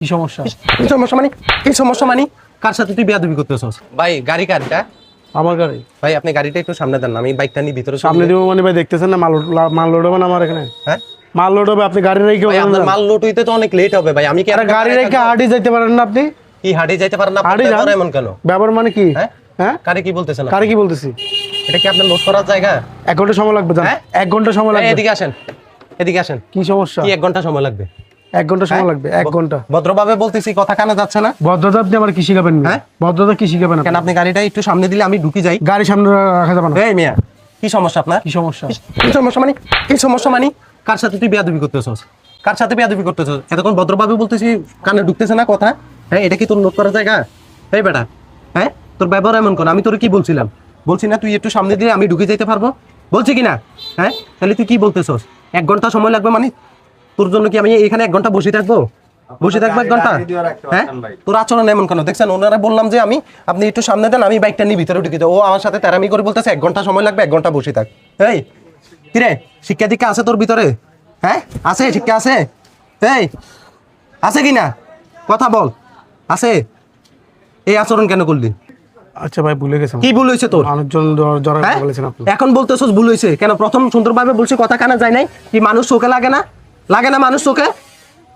কি সমস্যা? কি সমস্যা মানে? কি সমস্যা মানে? কার সাথে তুই বেয়াদবি করতেছস? ভাই গাড়ি কারটা? আমার গাড়ি। ভাই আপনি গাড়িটা একটু সামনে দেন না, আমি বাইকটা নিয়ে ভিতরে সামনে দিব মানে ভাই দেখতেছেন না মাল লোড হবে না আমার এখানে। হ্যাঁ মাল লোড হবে, আপনি গাড়ি রেখে ভাই আপনার মাল লোড হইতে তো অনেক লেট হবে ভাই। আমি কি আরে গাড়ি রেখে হাঁটি যাইতে পারেন না আপনি? কি হাঁটি যাইতে পারেন না? হাঁটি আপনি যান। এমন কেন? ব্যাপার মানে কি? হ্যাঁ হ্যাঁ কারে কি বলতেছেন? গাড়ি কি বলতেছি? এটা কি আপনার লোড করার জায়গা? 1 ঘন্টা সময় লাগবে জান। হ্যাঁ? 1 ঘন্টা সময় লাগবে। এদিকে আসেন, এদিকে আসেন। কি সমস্যা? কি 1 ঘন্টা সময় লাগবে? 1 ঘন্টা সময় লাগবে। 1 ঘন্টা। ভদ্রভাবে বলতেছি, কথা কানে যাচ্ছে না? ভদ্রতা আপনি আমার কি শিখাবেন? হ্যাঁ? ভদ্রতা কি শিখাবেন আপনি? কেন আপনি গাড়িটা একটু সামনে দিলে আমি ঢুকে যাই? গাড়ি সামনে রাখা যাবে না। এই মিয়া, কি সমস্যা আপনার? কি সমস্যা? কি সমস্যা মানে? কি সমস্যা মানে? কার সাথে তুই বেয়াদবি করতেছস? কার সাথে বেয়াদবি করতেছস? এতক্ষণ ভদ্রভাবে বলতেছি, কানে ঢুকতেছে না কথা? হ্যাঁ, এটা কি তোর নোট করার জায়গা? এই বেটা, হ্যাঁ তোর ব্যবহার এমন কোন? আমি তোর কি বলছিলাম? বলছি না তুই একটু সামনে দিলে আমি ঢুকে যেতে পারবো? বলছি কি না? হ্যাঁ, তাহলে তুই কি বলতেছস? 1 ঘন্টা সময় লাগবে মানে? তোর জন্য কি আমি এখানে 1 ঘন্টা বসে থাকবো? বসে থাকবো 1 ঘন্টা? হ্যাঁ, তোর আচরণ এমন কেন? দেখছেন, ওনারা বললাম যে আপনি একটু সামনে দেন, আমি বাইকটা নিয়ে ভিতরে ঢুকে যাই। ও আমার সাথে তেরামি করে বলতেছে 1 ঘন্টা সময় লাগবে, 1 ঘন্টা বসে থাক। এই কিরে, শিক্ষা দীক্ষা আছে তোর ভিতরে? হ্যাঁ আছে, শিক্ষা আছে? এই আছে কি না? কথা বল, আছে? এই আচরণ কেন করলি? আচ্ছা ভাই ভুলে গেছেন। কি ভুল হয়েছে তোর? মানুষজন জড়া হ্যাঁ? বলেছেন আপনি। এখন বলতেছস ভুল হয়েছে কেন? প্রথম সুন্দরভাবে বলছি, কথা কানে যায় নাই? কি মানুষ চোখে লাগে না? লাগে না মানুষ চোখে?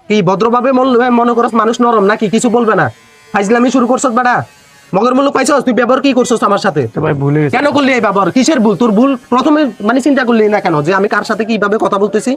কি ভদ্রভাবে মনে করস মানুষ নরম নাকি? কিছু বলবে না? ফাইজলামি শুরু করছস বেটা? মগের মূল্য পাইছস? তুই ব্যবহার কি করছস আমার সাথে? আচ্ছা ভাই ভুলে গেছেন। কেন করলি এই ব্যবহার? কিসের ভুল? তোর ভুল প্রথমে মানে চিন্তা করলি না কেন যে আমি কার সাথে কিভাবে কথা বলতেছি?